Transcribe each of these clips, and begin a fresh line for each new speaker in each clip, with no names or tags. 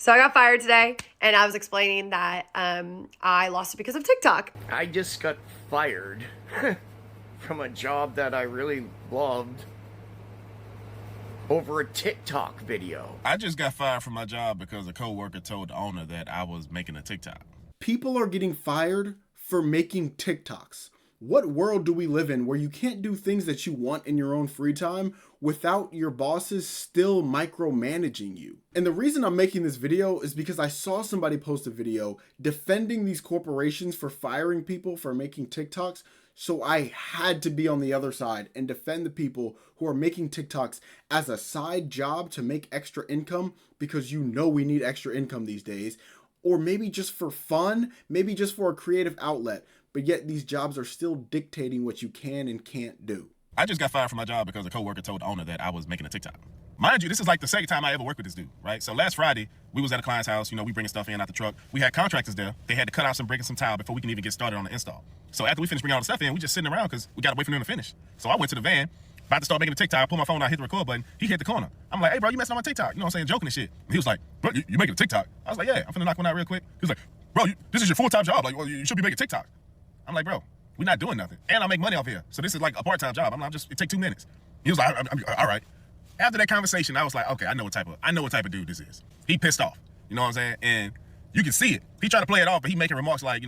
So I got fired today, and I was explaining that I lost it because of TikTok.
I just got fired from a job that I really loved over a TikTok video.
I just got fired from my job because a coworker told the owner that I was making a TikTok.
People are getting fired for making TikToks. What world do we live in where you can't do things that you want in your own free time without your bosses still micromanaging you? And the reason I'm making this video is because I saw somebody post a video defending these corporations for firing people for making TikToks. So I had to be on the other side and defend the people who are making TikToks as a side job to make extra income, because you know we need extra income these days, or maybe just for fun, maybe just for a creative outlet. But yet these jobs are still dictating what you can and can't do.
I just got fired from my job because a coworker told the owner that I was making a TikTok. Mind you, this is like the second time I ever worked with this dude, right? So last Friday, we was at a client's house, we bringing stuff in out the truck. We had contractors there. They had to cut out some brick and some tile before we can even get started on the install. So after we finished bringing all the stuff in, we just sitting around because we got to wait for them to finish. So I went to the van, about to start making a TikTok. I pulled my phone out, hit the record button. He hit the corner. I'm like, hey, bro, you messing on my TikTok? You know what I'm saying? Joking and shit. And he was like, bro, you making a TikTok? I was like, yeah, I'm finna knock one out real quick. He was like, bro, this is your full-time job. Like, well, you should be making TikTok. I'm like, bro, we're not doing nothing. And I make money off here. So this is like a part-time job. it take 2 minutes. He was like, I'm all right. After that conversation, I was like, okay, I know what type of dude this is. He pissed off. You know what I'm saying? And you can see it. He tried to play it off, but he making remarks like,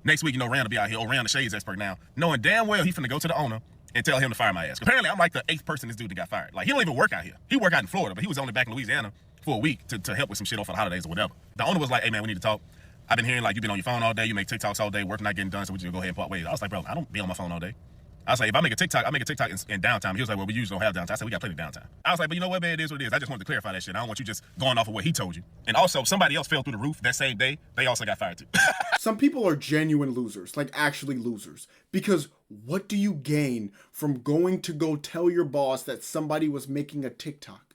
next week, Rand will be out here. Oh, Rand, the shades expert now. Knowing damn well he finna go to the owner and tell him to fire my ass. Apparently, I'm like the 8th person this dude that got fired. Like, he don't even work out here. He work out in Florida, but he was only back in Louisiana for a week to help with some shit off for the holidays or whatever. The owner was like, hey, man, we need to talk. I've been hearing like you've been on your phone all day. You make TikToks all day. Work not getting done, so we just go ahead and part ways. I was like, bro, I don't be on my phone all day. I was like, if I make a TikTok, I make a TikTok in downtime. He was like, well, we usually don't have downtime. I said, we got plenty of downtime. I was like, but you know what, man, it is what it is. I just wanted to clarify that shit. I don't want you just going off of what he told you. And also, somebody else fell through the roof that same day. They also got fired too.
Some people are genuine losers, like actually losers. Because what do you gain from going to go tell your boss that somebody was making a TikTok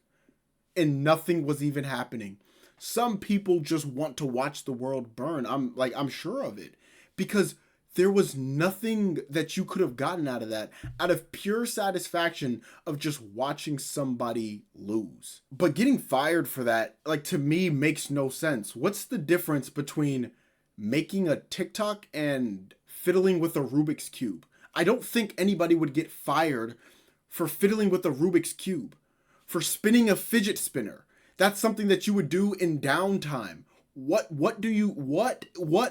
and nothing was even happening? Some people just want to watch the world burn. I'm sure of it. Because there was nothing that you could have gotten out of that, out of pure satisfaction of just watching somebody lose. But getting fired for that, to me, makes no sense. What's the difference between making a TikTok and fiddling with a Rubik's Cube? I don't think anybody would get fired for fiddling with a Rubik's Cube, for spinning a fidget spinner. That's something that you would do in downtime. What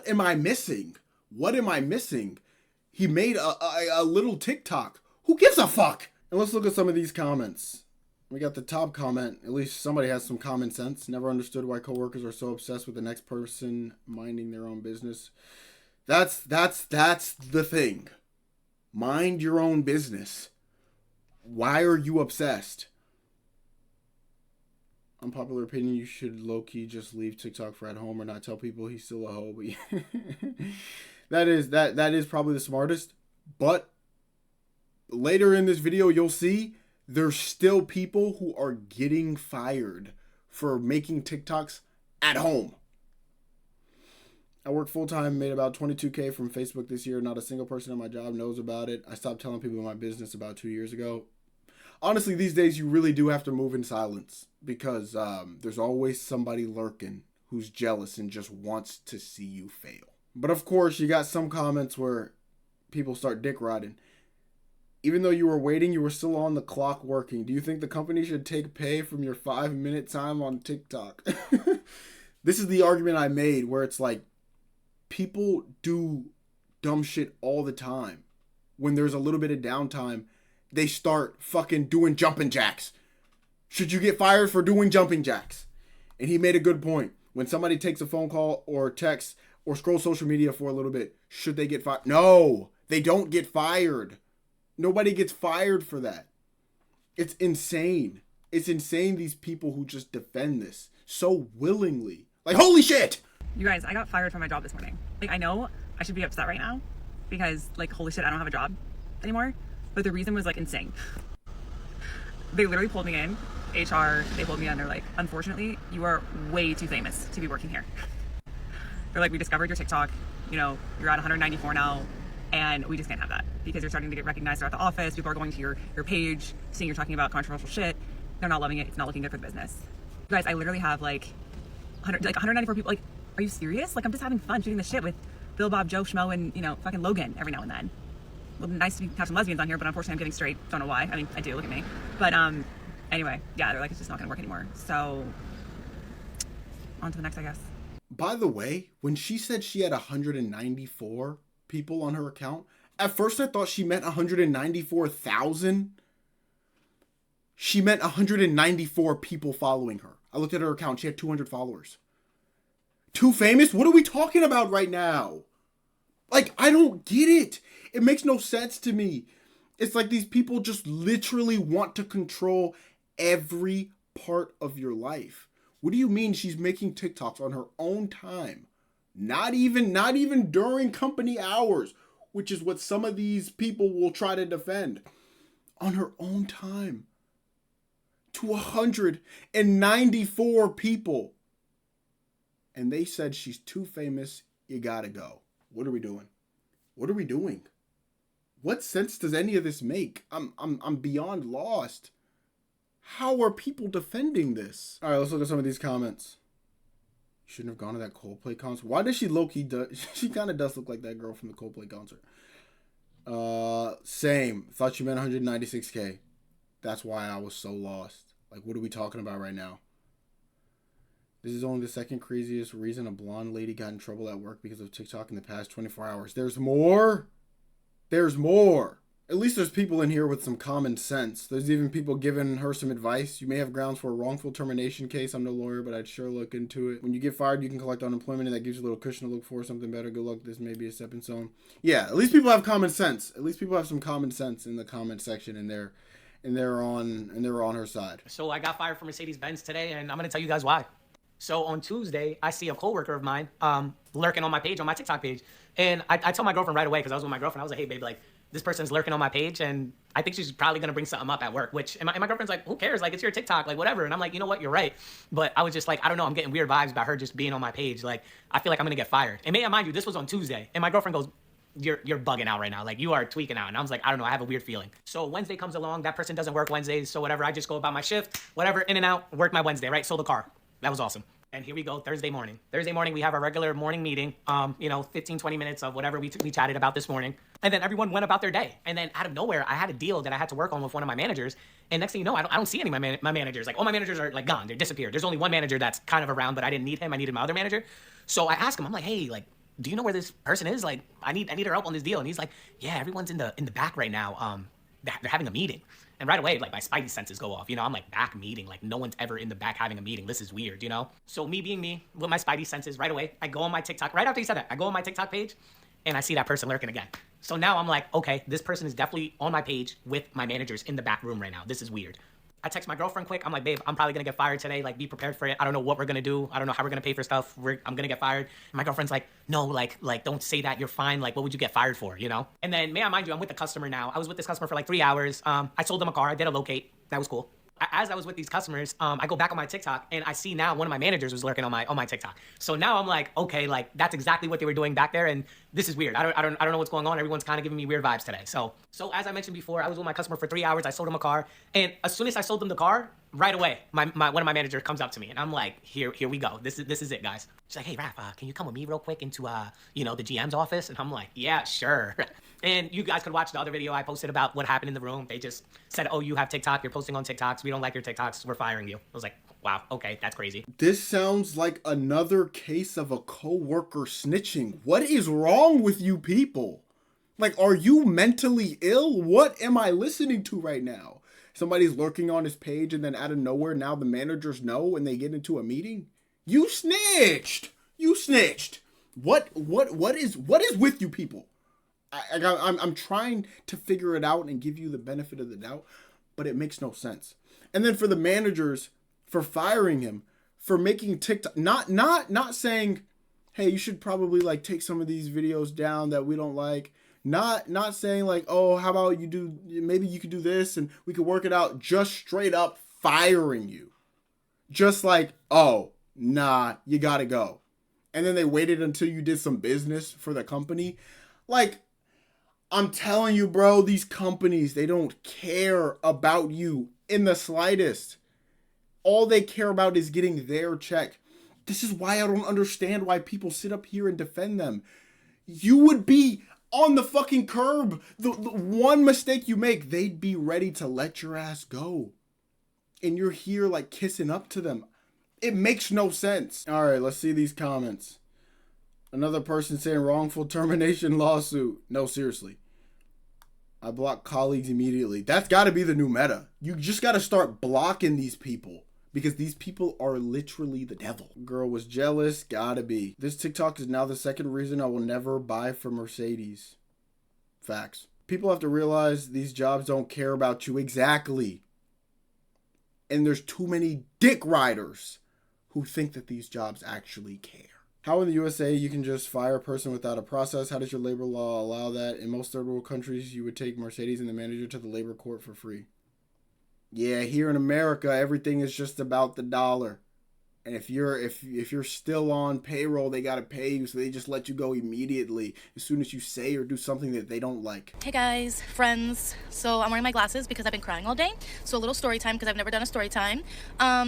am I missing? What am I missing? He made a little TikTok. Who gives a fuck? And let's look at some of these comments. We got the top comment. At least somebody has some common sense. Never understood why coworkers are so obsessed with the next person minding their own business. That's the thing. Mind your own business. Why are you obsessed? Unpopular opinion, you should low-key just leave TikTok for at home or not tell people he's still a hoe. But that is probably the smartest. But later in this video, you'll see there's still people who are getting fired for making TikToks at home. I work full-time, made about $22K from Facebook this year. Not a single person at my job knows about it. I stopped telling people my business about 2 years ago. Honestly, these days, you really do have to move in silence because there's always somebody lurking who's jealous and just wants to see you fail. But of course, you got some comments where people start dick riding. Even though you were waiting, you were still on the clock working. Do you think the company should take pay from your 5-minute time on TikTok? This is the argument I made where it's like, people do dumb shit all the time. When there's a little bit of downtime, they start fucking doing jumping jacks. Should you get fired for doing jumping jacks? And he made a good point. When somebody takes a phone call or text or scrolls social media for a little bit, should they get fired? No, they don't get fired. Nobody gets fired for that. It's insane. It's insane, these people who just defend this so willingly. Like, holy shit!
You guys, I got fired from my job this morning. I know I should be upset right now because, holy shit, I don't have a job anymore. But the reason was, insane. They literally pulled me in. HR, they pulled me in. They're like, unfortunately, you are way too famous to be working here. They're like, we discovered your TikTok. You're at 194 now. And we just can't have that because you're starting to get recognized throughout the office. People are going to your page, seeing you're talking about controversial shit. They're not loving it. It's not looking good for the business. You guys, I literally have 194 people. Like, are you serious? Like, I'm just having fun shooting the shit with Bill, Bob, Joe, Schmo, and, fucking Logan every now and then. Well, nice to have some lesbians on here, but unfortunately I'm getting straight. Don't know why. I mean, I do, look at me. But anyway, yeah, they're like, it's just not gonna work anymore. So on to the next, I guess.
By the way, when she said she had 194 people on her account, at first I thought she meant 194,000. She meant 194 people following her. I looked at her account. She had 200 followers. Too famous? What are we talking about right now? Like, I don't get it. It makes no sense to me. It's like these people just literally want to control every part of your life. What do you mean she's making TikToks on her own time? Not even during company hours, which is what some of these people will try to defend. On her own time. To 194 people. And they said she's too famous, you gotta go. What are we doing? What are we doing? What sense does any of this make? I'm beyond lost. How are people defending this? All right, let's look at some of these comments. Shouldn't have gone to that Coldplay concert. Why does she low-key she kind of does look like that girl from the Coldplay concert. Same. Thought you meant 196K. That's why I was so lost. Like, what are we talking about right now? This is only the second craziest reason a blonde lady got in trouble at work because of TikTok in the past 24 hours. There's more. There's more. At least there's people in here with some common sense. There's even people giving her some advice. You may have grounds for a wrongful termination case. I'm no lawyer, but I'd sure look into it. When you get fired, you can collect unemployment, and that gives you a little cushion to look for something better. Good luck. This may be a stepping stone. Yeah, at least people have common sense. At least people have some common sense in the comment section, and they're on her side.
So I got fired from Mercedes-Benz today, and I'm gonna tell you guys why. So on Tuesday, I see a coworker of mine lurking on my page, on my TikTok page, and I tell my girlfriend right away, because I was with my girlfriend. I was like, hey, baby, like, this person's lurking on my page, and I think she's probably gonna bring something up at work, which, and my girlfriend's like, who cares? Like, it's your TikTok, like, whatever. And I'm like, you know what? You're right. But I was just like, I don't know. I'm getting weird vibes about her just being on my page. Like, I feel like I'm gonna get fired. And may I mind you, this was on Tuesday, and my girlfriend goes, you're bugging out right now. Like, you are tweaking out. And I was like, I don't know. I have a weird feeling. So Wednesday comes along. That person doesn't work Wednesdays. So whatever. I just go about my shift, whatever, in and out, work my Wednesday, right? Sold the car. That was awesome. And here we go, Thursday morning. Thursday morning, we have our regular morning meeting, 15, 20 minutes of whatever we chatted about this morning. And then everyone went about their day. And then out of nowhere, I had a deal that I had to work on with one of my managers. And next thing you know, I don't see any of my managers. Like, all my managers are like gone. They're disappeared. There's only one manager that's kind of around, but I didn't need him. I needed my other manager. So I asked him, I'm like, hey, like, do you know where this person is? Like, I need her help on this deal. And he's like, yeah, everyone's in the back right now. They're having a meeting. And right away, like, my spidey senses go off. I'm like, back meeting. Like, no one's ever in the back having a meeting. This is weird, So me being me, with my spidey senses, right away, I go on my TikTok. Right after he said that, I go on my TikTok page, and I see that person lurking again. So now I'm like, okay, this person is definitely on my page with my managers in the back room right now. This is weird. I text my girlfriend quick. I'm like, babe, I'm probably gonna get fired today. Like, be prepared for it. I don't know what we're gonna do. I don't know how we're gonna pay for stuff. I'm gonna get fired. And my girlfriend's like, no, like, don't say that. You're fine. Like, what would you get fired for, And then, may I mind you, I'm with the customer now. I was with this customer for like 3 hours. I sold them a car. I did a locate. That was cool. As I was with these customers, I go back on my TikTok, and I see now one of my managers was lurking on my TikTok. So now I'm like, okay, like, that's exactly what they were doing back there, and this is weird. I don't know what's going on. Everyone's kind of giving me weird vibes today. So as I mentioned before, I was with my customer for 3 hours. I sold him a car, and as soon as I sold them the car, right away, one of my managers comes up to me, and I'm like, here we go. This is it, guys. She's like, hey, Raph, can you come with me real quick into the GM's office? And I'm like, yeah, sure. And you guys could watch the other video I posted about what happened in the room. They just said, oh, you have TikTok. You're posting on TikToks. We don't like your TikToks. We're firing you. I was like, wow, okay, that's crazy.
This sounds like another case of a coworker snitching. What is wrong with you people? Like, are you mentally ill? What am I listening to right now? Somebody's lurking on his page, and then out of nowhere, now the managers know and they get into a meeting? You snitched! You snitched! What is with you people? I'm trying to figure it out and give you the benefit of the doubt, but it makes no sense. And then for the managers, for firing him, for making TikTok, not saying, hey, you should probably like take some of these videos down that we don't like. Not saying like, oh, how about maybe you could do this and we could work it out. Just straight up firing you. Just like, oh, nah, you gotta go. And then they waited until you did some business for the company. Like, I'm telling you, bro, these companies, they don't care about you in the slightest. All they care about is getting their check. This is why I don't understand why people sit up here and defend them. You would be on the fucking curb. The one mistake you make, they'd be ready to let your ass go. And you're here like kissing up to them. It makes no sense. All right, let's see these comments. Another person saying wrongful termination lawsuit. No, seriously. I block colleagues immediately. That's got to be the new meta. You just got to start blocking these people. Because these people are literally the devil. Girl was jealous. Gotta be. This TikTok is now the second reason I will never buy from Mercedes. Facts. People have to realize these jobs don't care about you. Exactly. And there's too many dick riders who think that these jobs actually care. How in the USA you can just fire a person without a process? How does your labor law allow that? In most third world countries, you would take Mercedes and the manager to the labor court for free. Yeah, here in America, everything is just about the dollar. And if you're still on payroll, they gotta pay you, so they just let you go immediately as soon as you say or do something that they don't like.
Hey guys, friends. So I'm wearing my glasses because I've been crying all day. So a little story time because I've never done a story time.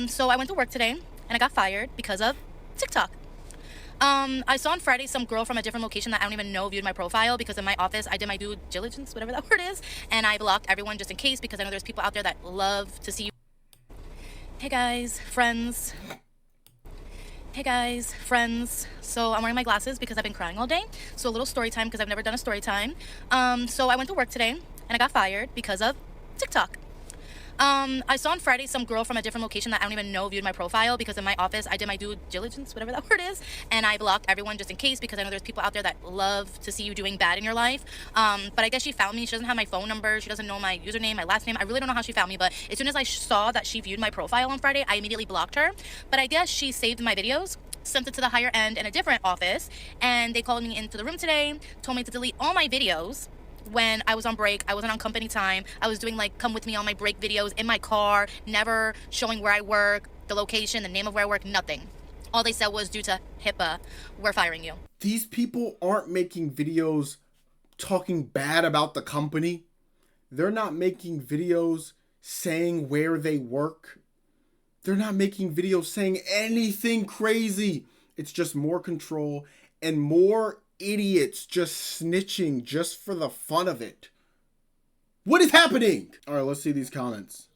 So I went to work today and I got fired because of TikTok. I saw on Friday some girl from a different location that I don't even know viewed my profile because in my office I did my due diligence, whatever that word is, and I blocked everyone just in case because I know there's people out there that love to see you. Hey guys, friends. Hey guys, friends. So I'm wearing my glasses because I've been crying all day. So a little story time because I've never done a story time. So I went to work today and I got fired because of TikTok. I saw on Friday some girl from a different location that I don't even know viewed my profile because in my office I did my due diligence, whatever that word is, and I blocked everyone just in case because I know there's people out there that love to see you doing bad in your life. But I guess she found me. She doesn't have my phone number. She doesn't know my username, my last name. I really don't know how she found me, but as soon as I saw that she viewed my profile on Friday, I immediately blocked her. But I guess she saved my videos, sent it to the higher end in a different office, and they called me into the room today, told me to delete all my videos. When I was on break, I wasn't on company time. I was doing like come with me on my break videos in my car, never showing where I work, the location, the name of where I work, nothing. All they said was due to HIPAA, we're firing you.
These people aren't making videos talking bad about the company. They're not making videos saying where they work. They're not making videos saying anything crazy. It's just more control and more idiots just snitching just for the fun of it. What is happening? All right, let's see these comments.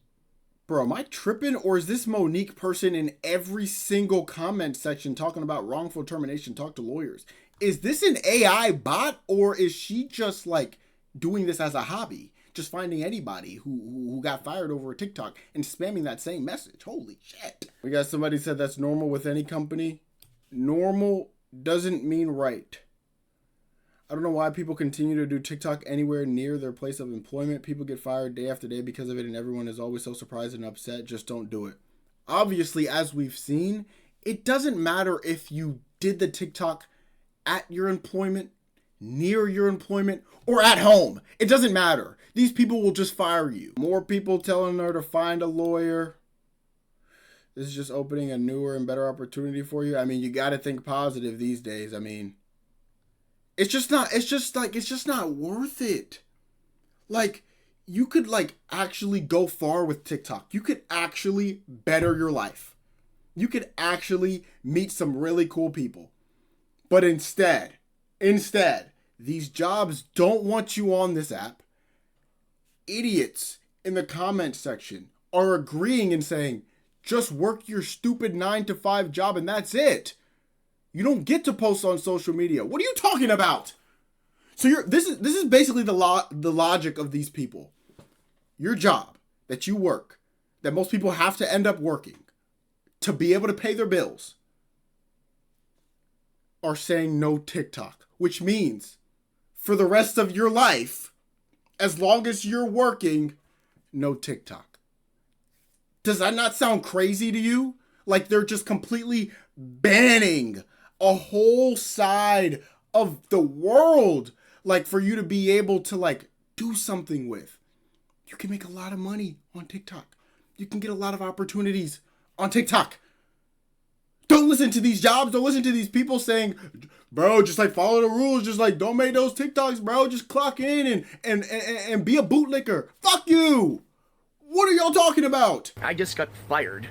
Bro, am I tripping, or is this Monique person in every single comment section talking about wrongful termination, talk to lawyers? Is this an AI bot, or is she just like doing this as a hobby? Just finding anybody who got fired over a TikTok and spamming that same message. Holy shit. We got somebody said that's normal with any company. Normal doesn't mean right. I don't know why people continue to do TikTok anywhere near their place of employment. People get fired day after day because of it, and everyone is always so surprised and upset. Just don't do it. Obviously, as we've seen, it doesn't matter if you did the TikTok at your employment, near your employment, or at home. It doesn't matter. These people will just fire you. More people telling her to find a lawyer. This is just opening a newer and better opportunity for you. I mean, you got to think positive these days. I mean, it's just not worth it. Like, you could like actually go far with TikTok. You could actually better your life. You could actually meet some really cool people. But instead, these jobs don't want you on this app. Idiots in the comment section are agreeing and saying, just work your stupid 9-to-5 job and that's it. You don't get to post on social media. What are you talking about? So this is basically the logic of these people. Your job that you work, that most people have to end up working to be able to pay their bills, are saying no TikTok, which means for the rest of your life, as long as you're working, no TikTok. Does that not sound crazy to you? Like they're just completely banning a whole side of the world, like for you to be able to like do something with. You can make a lot of money on TikTok. You can get a lot of opportunities on TikTok. Don't listen to these jobs. Don't listen to these people saying, bro, just like follow the rules. Just like don't make those TikToks, bro. Just clock in and be a bootlicker. Fuck you. What are y'all talking about?
I just got fired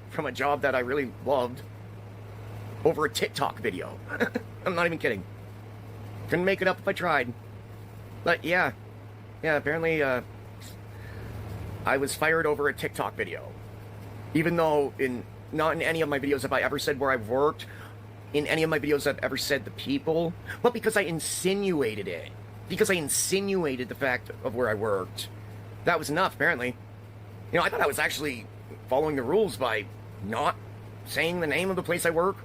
from a job that I really loved. over a TikTok video. I'm not even kidding. Couldn't make it up if I tried. But yeah, apparently I was fired over a TikTok video. Even though not in any of my videos have I ever said where I've worked, in any of my videos I've ever said the people, but because I insinuated it. Because I insinuated the fact of where I worked. That was enough, apparently. You know, I thought I was actually following the rules by not saying the name of the place I work.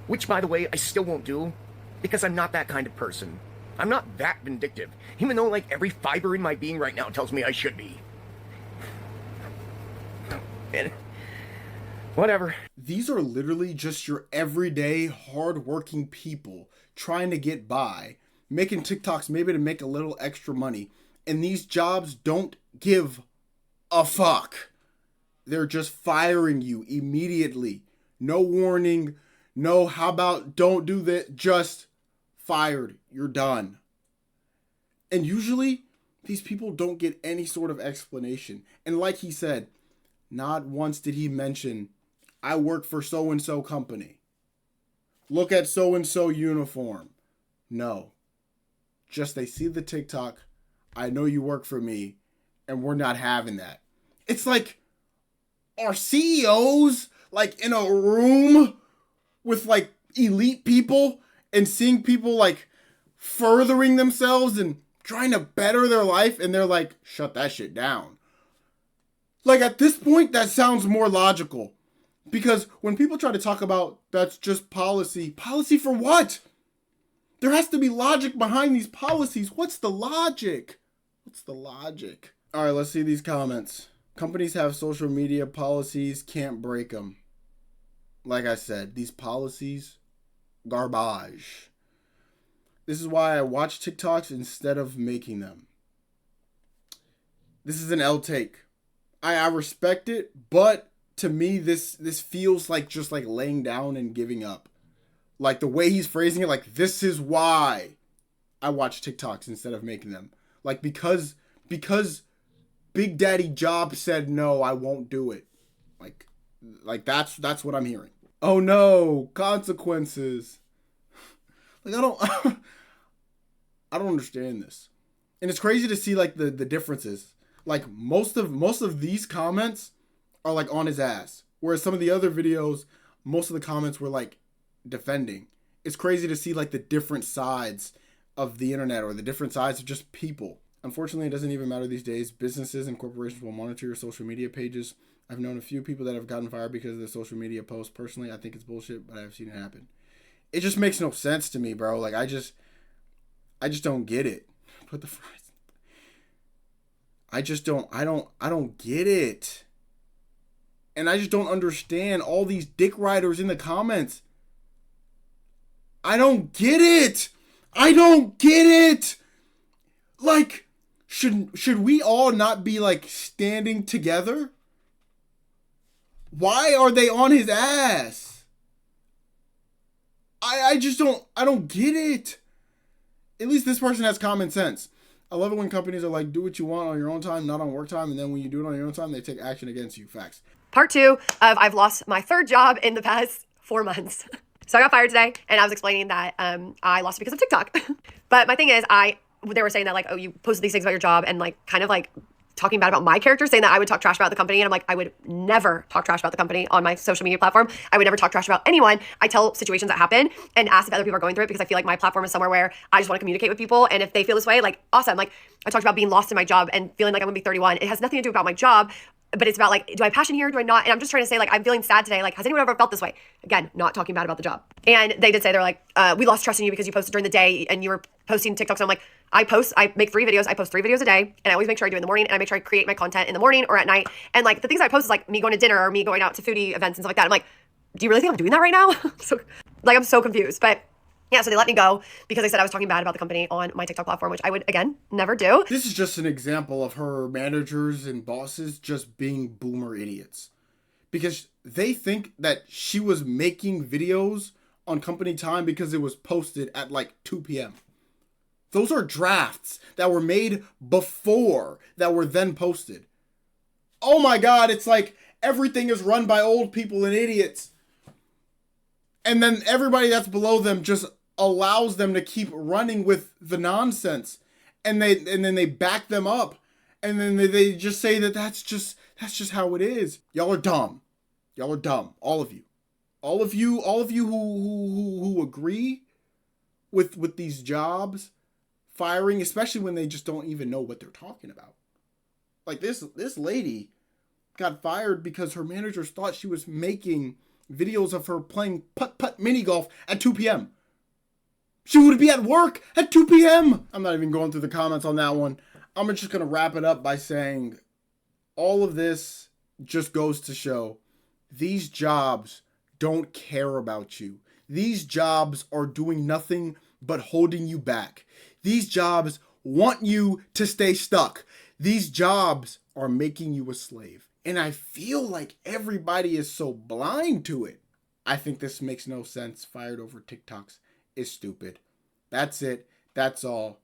Which, by the way, I still won't do. Because I'm not that kind of person. I'm not that vindictive. Even though, like, every fiber in my being right now tells me I should be. And whatever.
These are literally just your everyday, hardworking people trying to get by, making TikToks maybe to make a little extra money. And these jobs don't give a fuck. They're just firing you immediately. No warning. No, how about don't do that? Just fired. You're done. And usually, these people don't get any sort of explanation. And like he said, not once did he mention, I work for so-and-so company. Look at so-and-so uniform. No. Just they see the TikTok, I know you work for me, and we're not having that. It's like, are CEOs like in a room with like elite people and seeing people like furthering themselves and trying to better their life, and they're like, shut that shit down? Like, at this point, that sounds more logical. Because when people try to talk about that's just policy for what? There has to be logic behind these policies. What's the logic? All right, let's see these comments. Companies have social media policies, can't break them. Like I said, these policies, garbage. This is why I watch TikToks instead of making them. This is an L take. I respect it, but to me, this feels like just like laying down and giving up. Like the way he's phrasing it, like, this is why I watch TikToks instead of making them. Like, because Big Daddy Job said no, I won't do it. Like that's what I'm hearing. Oh no, consequences. Like, I don't understand this. And it's crazy to see like the differences. Like most of these comments are like on his ass. Whereas some of the other videos, most of the comments were like defending. It's crazy to see like the different sides of the internet or the different sides of just people. Unfortunately, it doesn't even matter these days. Businesses and corporations will monitor your social media pages. I've known a few people that have gotten fired because of their social media posts. Personally, I think it's bullshit, but I've seen it happen. It just makes no sense to me, bro. Like, I just don't get it. Put the fries. I don't get it. And I just don't understand all these dick riders in the comments. I don't get it. Like, should we all not be like standing together? Why are they on his ass? I don't get it. At least this person has common sense. I love it when companies are like, do what you want on your own time, not on work time, and then when you do it on your own time, they take action against you. Facts.
Part 2 of I've lost my third job in the past 4 months. So I got fired today, and I was explaining that I lost it because of TikTok. But my thing is, they were saying that like, oh, you posted these things about your job, and like kind of like talking bad about my character, saying that I would talk trash about the company. And I'm like, I would never talk trash about the company on my social media platform. I would never talk trash about anyone. I tell situations that happen and ask if other people are going through it, because I feel like my platform is somewhere where I just want to communicate with people. And if they feel this way, like, awesome. Like, I talked about being lost in my job and feeling like I'm gonna be 31. It has nothing to do about my job, but it's about like, do I have passion here? Do I not? And I'm just trying to say, like, I'm feeling sad today. Like, has anyone ever felt this way? Again, not talking bad about the job. And they did say, they're like, we lost trust in you because you posted during the day and you were posting TikToks. And I'm like, I make 3 videos. I post 3 videos a day, and I always make sure I do it in the morning, and I make sure I create my content in the morning or at night. And like, the things I post is like me going to dinner or me going out to foodie events and stuff like that. I'm like, do you really think I'm doing that right now? So like, I'm so confused. But yeah, so they let me go because I said I was talking bad about the company on my TikTok platform, which I would, again, never do.
This is just an example of her managers and bosses just being boomer idiots. Because they think that she was making videos on company time because it was posted at like 2 p.m. Those are drafts that were made before that were then posted. Oh my God, it's like everything is run by old people and idiots. And then everybody that's below them just allows them to keep running with the nonsense. And then they back them up. And then they just say that that's just how it is. Y'all are dumb. Y'all are dumb. All of you. All of you who agree with these jobs firing, especially when they just don't even know what they're talking about. Like this lady got fired because her managers thought she was making videos of her playing putt-putt mini golf at 2 p.m. She would be at work at 2 p.m. I'm not even going through the comments on that one. I'm just going to wrap it up by saying all of this just goes to show these jobs don't care about you. These jobs are doing nothing but holding you back. These jobs want you to stay stuck. These jobs are making you a slave. And I feel like everybody is so blind to it. I think this makes no sense. Fired over TikToks is stupid. That's it. That's all.